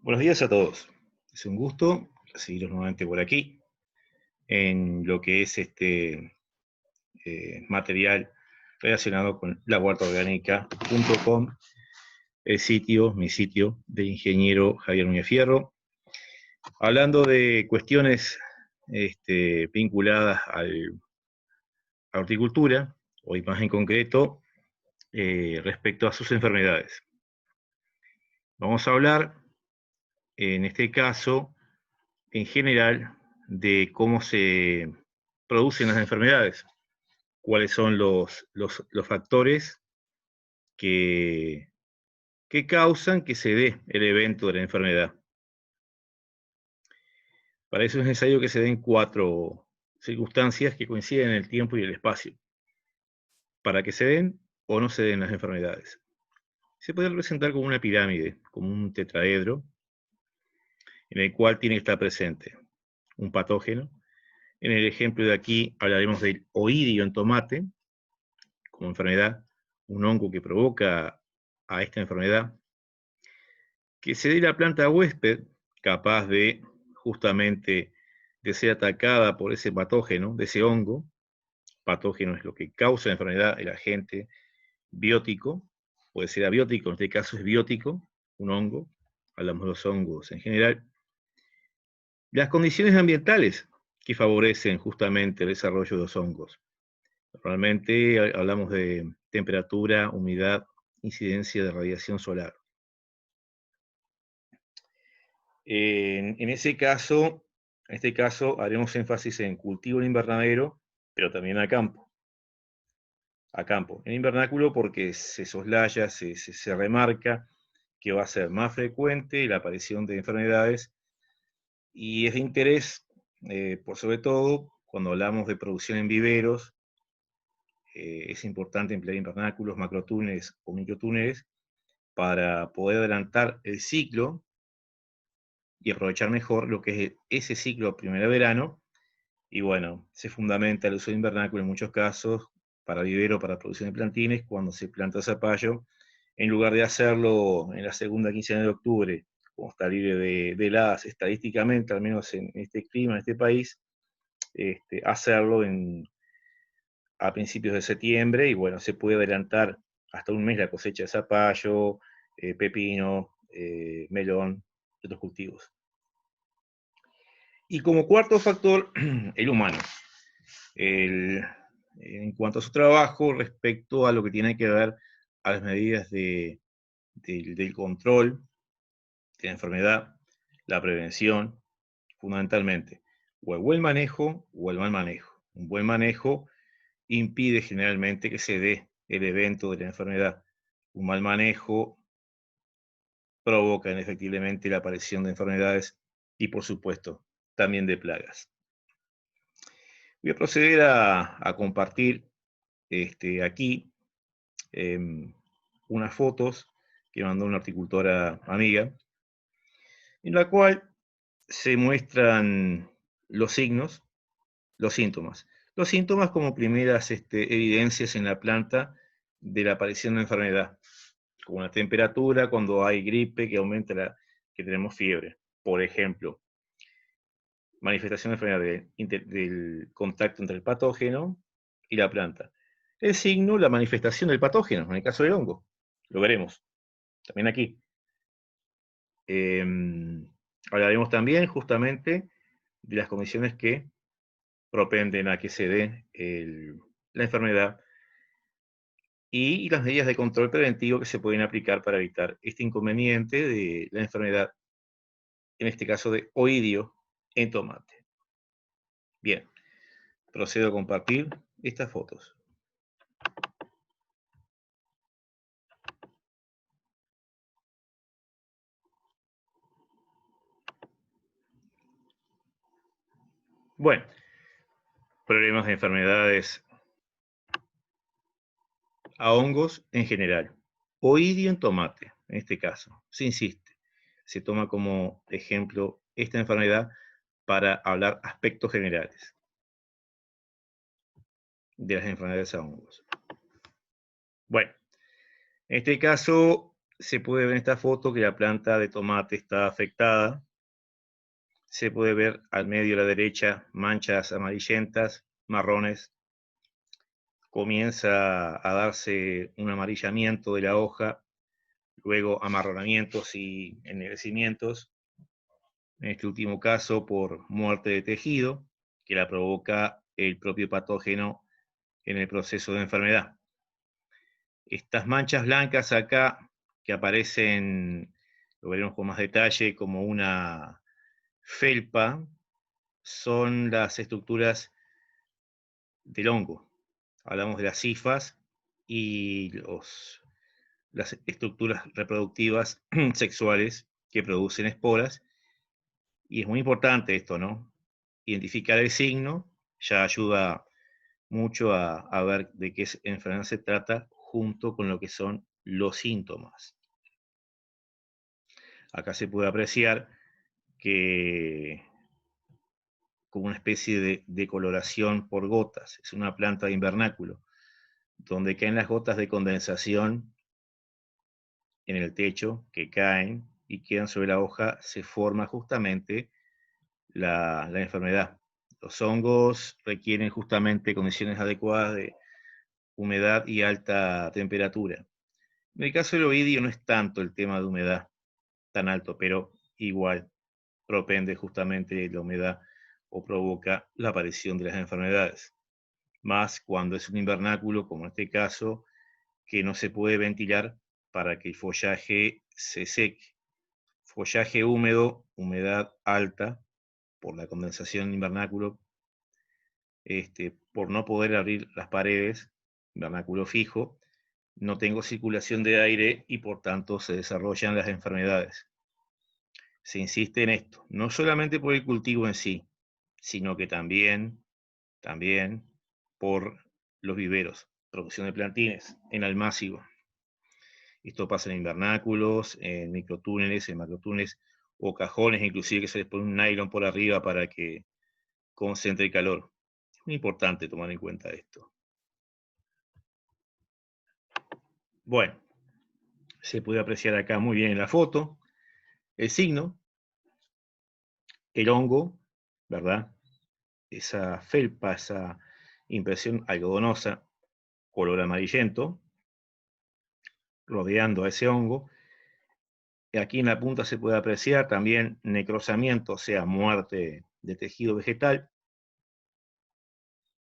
Buenos días a todos. Es un gusto seguiros nuevamente por aquí en lo que es este material relacionado con lahuertaorgánica.com, mi sitio de ingeniero Javier Núñez Fierro, hablando de cuestiones vinculadas a la horticultura, hoy más en concreto respecto a sus enfermedades. Vamos a hablar, en este caso, en general, de cómo se producen las enfermedades, cuáles son los factores que, que causan que se dé el evento de la enfermedad. Para eso es necesario que se den 4 circunstancias que coinciden en el tiempo y el espacio, para que se den o no se den las enfermedades. Se puede representar como una pirámide, como un tetraedro, en el cual tiene que estar presente un patógeno. En el ejemplo de aquí hablaremos del oidio en tomate, como enfermedad, un hongo que provoca a esta enfermedad, que se dé la planta huésped, capaz de justamente de ser atacada por ese patógeno, de ese hongo. Patógeno es lo que causa la enfermedad, el agente biótico, puede ser abiótico, en este caso es biótico, un hongo, hablamos de los hongos en general. Las condiciones ambientales que favorecen justamente el desarrollo de los hongos. Normalmente hablamos de temperatura, humedad, incidencia de radiación solar. En este caso, haremos énfasis en cultivo en invernadero, pero también a campo. A campo. En invernáculo porque se soslaya, se remarca que va a ser más frecuente la aparición de enfermedades y es de interés, por sobre todo, cuando hablamos de producción en viveros, es importante emplear invernáculos, macrotúneles o microtúneles para poder adelantar el ciclo y aprovechar mejor lo que es ese ciclo primavera-verano. Y bueno, se fundamenta el uso de invernáculo en muchos casos para vivero, para producción de plantines, cuando se planta zapallo, en lugar de hacerlo en la segunda quincena de octubre, como está libre de heladas, estadísticamente, al menos en este clima, en este país, hacerlo a principios de septiembre, y bueno, se puede adelantar hasta un mes la cosecha de zapallo, pepino, melón y otros cultivos. Y como cuarto factor, el humano. En cuanto a su trabajo respecto a lo que tiene que ver a las medidas del control de la enfermedad, la prevención, fundamentalmente, o el buen manejo o el mal manejo. Un buen manejo impide generalmente que se dé el evento de la enfermedad. Un mal manejo provoca indefectiblemente la aparición de enfermedades y, por supuesto, también de plagas. Voy a proceder a compartir aquí unas fotos que mandó una horticultora amiga, en la cual se muestran los signos, los síntomas. Los síntomas como primeras evidencias en la planta de la aparición de enfermedad, como la temperatura, cuando hay gripe, que aumenta que tenemos fiebre, por ejemplo. Manifestación de enfermedad del contacto entre el patógeno y la planta. El signo, la manifestación del patógeno, en el caso del hongo. Lo veremos también aquí. Hablaremos también justamente de las condiciones que propenden a que se dé la enfermedad y las medidas de control preventivo que se pueden aplicar para evitar este inconveniente de la enfermedad, en este caso de oidio en tomate. Bien, procedo a compartir estas fotos. Bueno, problemas de enfermedades a hongos en general. Oidio en tomate, en este caso, se insiste. Se toma como ejemplo esta enfermedad para hablar aspectos generales de las enfermedades a hongos. Bueno, en este caso se puede ver en esta foto que la planta de tomate está afectada. Se puede ver al medio a la derecha manchas amarillentas, marrones. Comienza a darse un amarillamiento de la hoja, luego amarronamientos y ennegrecimientos. En este último caso, por muerte de tejido, que la provoca el propio patógeno en el proceso de enfermedad. Estas manchas blancas acá, que aparecen, lo veremos con más detalle, como una felpa, son las estructuras del hongo. Hablamos de las hifas y las estructuras reproductivas sexuales que producen esporas. Y es muy importante esto, ¿no? Identificar el signo ya ayuda mucho a ver de qué enfermedad se trata junto con lo que son los síntomas. Acá se puede apreciar que como una especie de coloración por gotas. Es una planta de invernáculo, donde caen las gotas de condensación en el techo, que caen y quedan sobre la hoja, se forma justamente la enfermedad. Los hongos requieren justamente condiciones adecuadas de humedad y alta temperatura. En el caso del oidio no es tanto el tema de humedad tan alto, pero igual propende justamente la humedad o provoca la aparición de las enfermedades. Más cuando es un invernáculo, como en este caso, que no se puede ventilar para que el follaje se seque. Follaje húmedo, humedad alta, por la condensación en invernáculo, por no poder abrir las paredes, invernáculo fijo, no tengo circulación de aire y por tanto se desarrollan las enfermedades. Se insiste en esto, no solamente por el cultivo en sí, sino que también por los viveros, producción de plantines en almácigo. Esto pasa en invernáculos, en microtúneles, en macrotúneles o cajones, inclusive que se les pone un nylon por arriba para que concentre el calor. Es muy importante tomar en cuenta esto. Bueno, se puede apreciar acá muy bien en la foto el signo, el hongo, ¿verdad? Esa felpa, esa impresión algodonosa, color amarillento, rodeando a ese hongo. Aquí en la punta se puede apreciar también necrosamiento, o sea, muerte de tejido vegetal,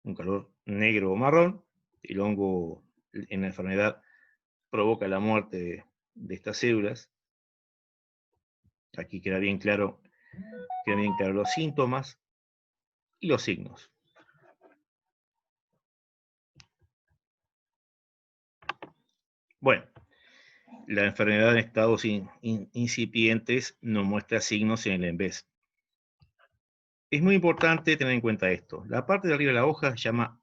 un color negro o marrón. El hongo en la enfermedad provoca la muerte de estas células. Aquí quedan bien claros los síntomas y los signos. Bueno, la enfermedad en estados incipientes no muestra signos en el ENVES. Es muy importante tener en cuenta esto. La parte de arriba de la hoja se llama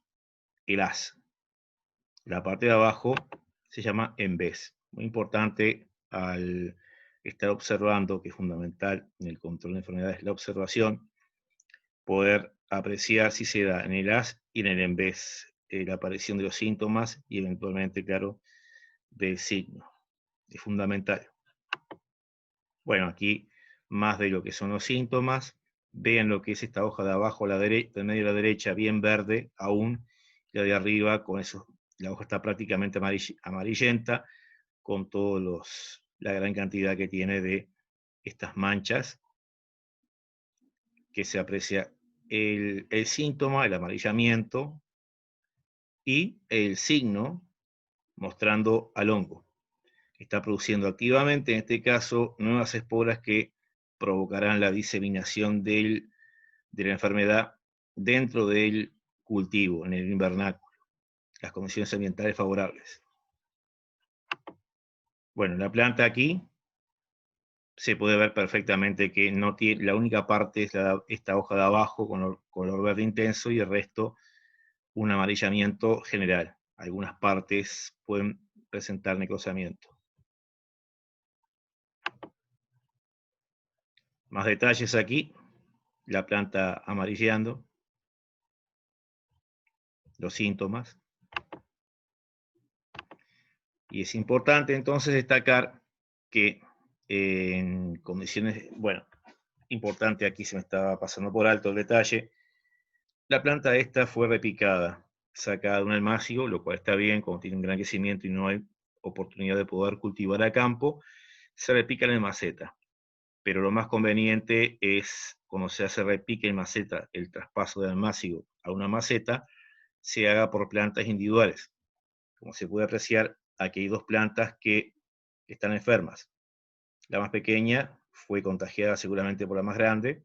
el haz. La parte de abajo se llama ENVES. Muy importante al estar observando, que es fundamental en el control de enfermedades, la observación, poder apreciar si se da en el haz y en el ENVES la aparición de los síntomas y eventualmente, claro, del signo. Es fundamental. Bueno, aquí más de lo que son los síntomas. Vean lo que es esta hoja de abajo, la derecha, del medio a la derecha, bien verde aún, y la de arriba, con eso, la hoja está prácticamente amarillenta, con todos la gran cantidad que tiene de estas manchas, que se aprecia el síntoma, el amarillamiento, y el signo mostrando al hongo. Está produciendo activamente, en este caso, nuevas esporas que provocarán la diseminación de la enfermedad dentro del cultivo, en el invernáculo, las condiciones ambientales favorables. Bueno, la planta aquí se puede ver perfectamente que no tiene, la única parte es esta hoja de abajo con color verde intenso y el resto un amarillamiento general. Algunas partes pueden presentar necrosamiento. Más detalles aquí, la planta amarilleando, los síntomas. Y es importante entonces destacar que en condiciones, bueno, importante, aquí se me estaba pasando por alto el detalle, la planta esta fue repicada, sacada de un almácigo, lo cual está bien, cuando tiene un gran crecimiento y no hay oportunidad de poder cultivar a campo, se repica en maceta. Pero lo más conveniente es, cuando se hace repique en maceta, el traspaso del almácigo a una maceta, se haga por plantas individuales. Como se puede apreciar, aquí hay dos plantas que están enfermas. La más pequeña fue contagiada seguramente por la más grande,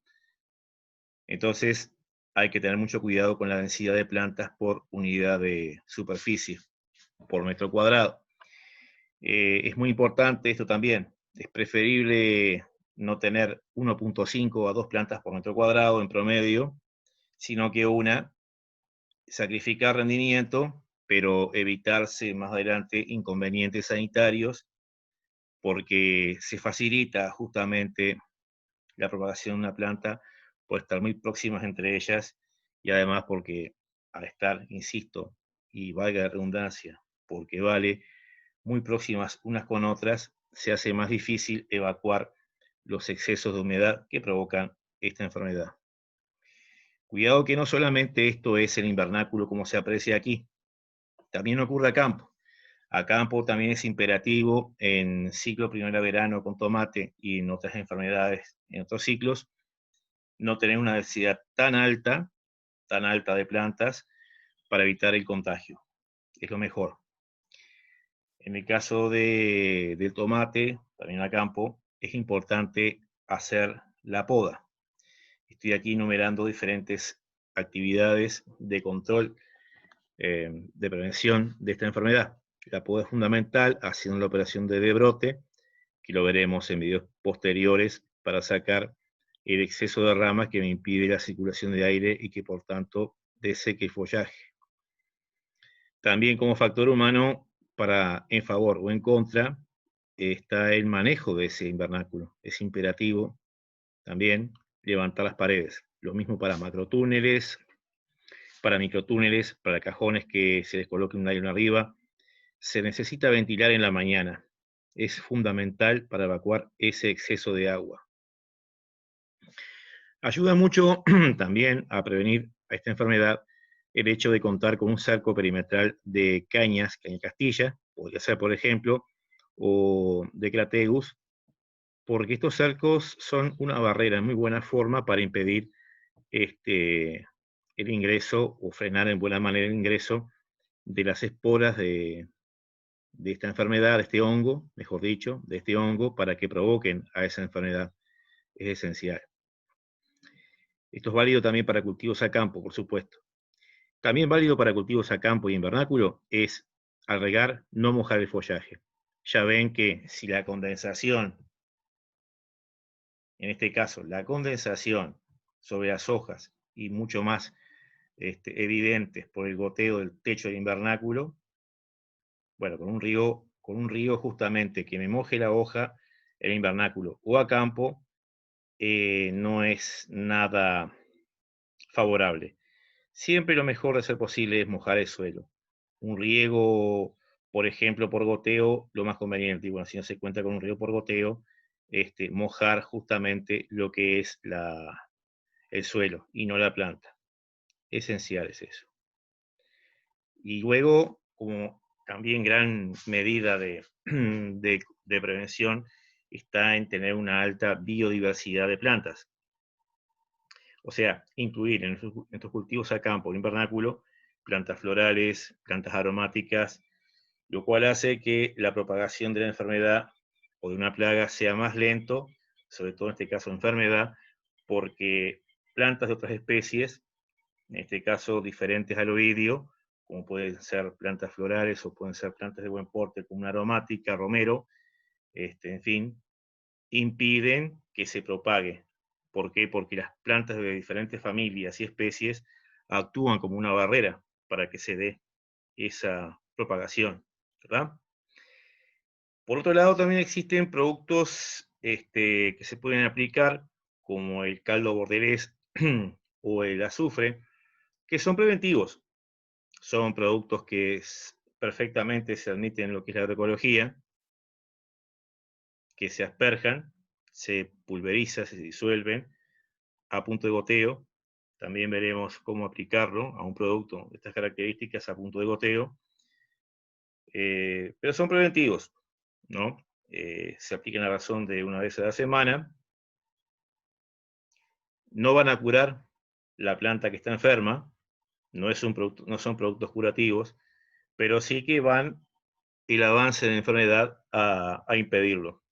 entonces hay que tener mucho cuidado con la densidad de plantas por unidad de superficie, por metro cuadrado. Es muy importante esto también. Es preferible no tener 1.5 a 2 plantas por metro cuadrado en promedio, sino que una, sacrificar rendimiento, pero evitarse más adelante inconvenientes sanitarios, porque se facilita justamente la propagación de una planta por estar muy próximas entre ellas, y además porque al estar, insisto, y valga la redundancia, porque vale, muy próximas unas con otras, se hace más difícil evacuar los excesos de humedad que provocan esta enfermedad. Cuidado que no solamente esto es el invernáculo como se aprecia aquí, también ocurre a campo. A campo también es imperativo en ciclo primavera-verano con tomate y en otras enfermedades, en otros ciclos, no tener una densidad tan alta de plantas para evitar el contagio. Es lo mejor. En el caso del tomate, también a campo, es importante hacer la poda. Estoy aquí enumerando diferentes actividades de control, de prevención de esta enfermedad. La poda es fundamental, haciendo la operación de debrote, que lo veremos en videos posteriores, para sacar el exceso de ramas que me impide la circulación de aire y que por tanto deseque el follaje. También como factor humano, para en favor o en contra, está el manejo de ese invernáculo. Es imperativo también levantar las paredes. Lo mismo para macrotúneles, para microtúneles, para cajones que se les coloque un nylon arriba. Se necesita ventilar en la mañana. Es fundamental para evacuar ese exceso de agua. Ayuda mucho también a prevenir a esta enfermedad el hecho de contar con un cerco perimetral de caña castilla, podría ser por ejemplo, o de crategus, porque estos cercos son una barrera en muy buena forma para impedir el ingreso o frenar en buena manera el ingreso de las esporas de esta enfermedad, de este hongo, mejor dicho, de este hongo, para que provoquen a esa enfermedad. Es esencial. Esto es válido también para cultivos a campo, por supuesto. También válido para cultivos a campo y invernáculo es, al regar, no mojar el follaje. Ya ven que si la condensación, en este caso, la condensación sobre las hojas y mucho más evidentes por el goteo del techo del invernáculo, bueno, con un río justamente que me moje la hoja, el invernáculo o a campo, no es nada favorable. Siempre lo mejor de ser posible es mojar el suelo. Un riego, por ejemplo, por goteo, lo más conveniente, y bueno, si no se cuenta con un riego por goteo, mojar justamente lo que es el suelo y no la planta. Esencial es eso. Y luego, como también gran medida de prevención, está en tener una alta biodiversidad de plantas. O sea, incluir en estos cultivos a campo, en invernáculo, plantas florales, plantas aromáticas, lo cual hace que la propagación de la enfermedad o de una plaga sea más lento, sobre todo en este caso enfermedad, porque plantas de otras especies, en este caso diferentes al oidio, como pueden ser plantas florales o pueden ser plantas de buen porte como una aromática, romero, en fin, impiden que se propague. ¿Por qué? Porque las plantas de diferentes familias y especies actúan como una barrera para que se dé esa propagación, ¿verdad? Por otro lado, también existen productos que se pueden aplicar, como el caldo bordelés o el azufre, que son preventivos. Son productos que perfectamente se admiten en lo que es la agroecología, que se asperjan, se pulverizan, se disuelven a punto de goteo. También veremos cómo aplicarlo a un producto de estas características a punto de goteo. Pero son preventivos, ¿no? Se aplican a razón de una vez a la semana. No van a curar la planta que está enferma, no son productos curativos, pero sí que van el avance de la enfermedad a impedirlo.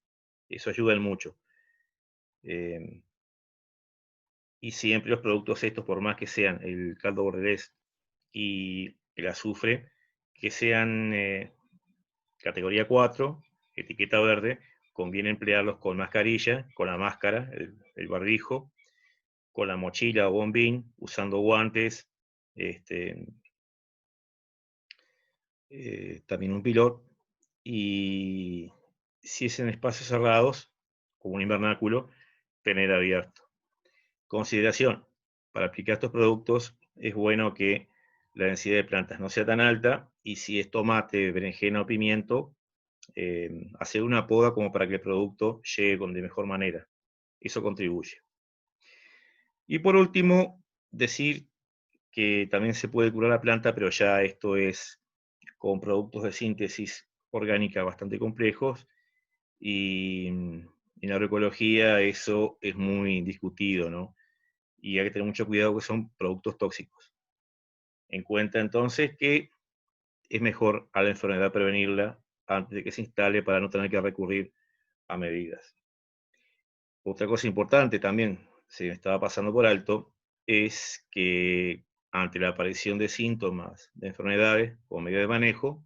Eso ayuda en mucho. Y siempre los productos estos, por más que sean el caldo bordelés y el azufre, que sean categoría 4, etiqueta verde, conviene emplearlos con mascarilla, con la máscara, el barbijo, con la mochila o bombín, usando guantes, también un pilot, y si es en espacios cerrados, como un invernáculo, tener abierto. Consideración, para aplicar estos productos es bueno que la densidad de plantas no sea tan alta, y si es tomate, berenjena o pimiento, hacer una poda como para que el producto llegue de mejor manera. Eso contribuye. Y por último, decir que también se puede curar la planta, pero ya esto es con productos de síntesis orgánica bastante complejos, y en la agroecología eso es muy discutido, ¿no? Y hay que tener mucho cuidado que son productos tóxicos. En cuenta entonces que es mejor a la enfermedad prevenirla antes de que se instale para no tener que recurrir a medidas. Otra cosa importante también, se me estaba pasando por alto, es que ante la aparición de síntomas de enfermedades o medio de manejo,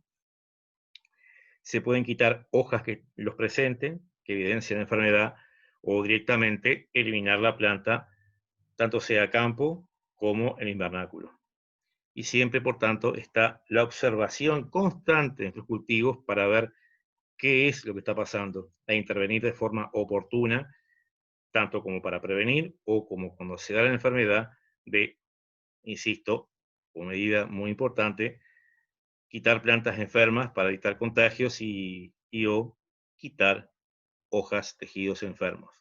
se pueden quitar hojas que los presenten, que evidencian enfermedad, o directamente eliminar la planta, tanto sea a campo como en invernáculo. Y siempre, por tanto, está la observación constante de los cultivos para ver qué es lo que está pasando e intervenir de forma oportuna, tanto como para prevenir o como cuando se da la enfermedad de, insisto, una medida muy importante, quitar plantas enfermas para evitar contagios y o quitar hojas, tejidos enfermos.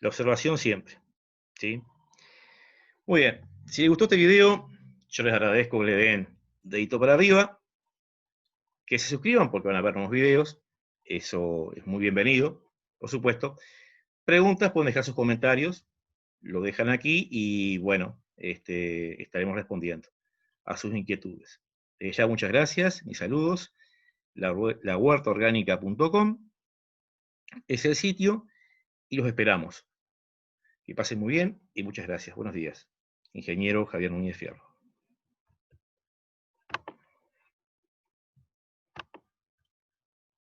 La observación siempre, ¿sí? Muy bien, si les gustó este video, yo les agradezco que le den dedito para arriba, que se suscriban porque van a ver nuevos videos, eso es muy bienvenido, por supuesto. Preguntas, pueden dejar sus comentarios, lo dejan aquí y bueno, estaremos respondiendo a sus inquietudes. Ya muchas gracias, mis saludos. La huertaorgánica.com es el sitio y los esperamos. Que pasen muy bien y muchas gracias. Buenos días. Ingeniero Javier Núñez Fierro.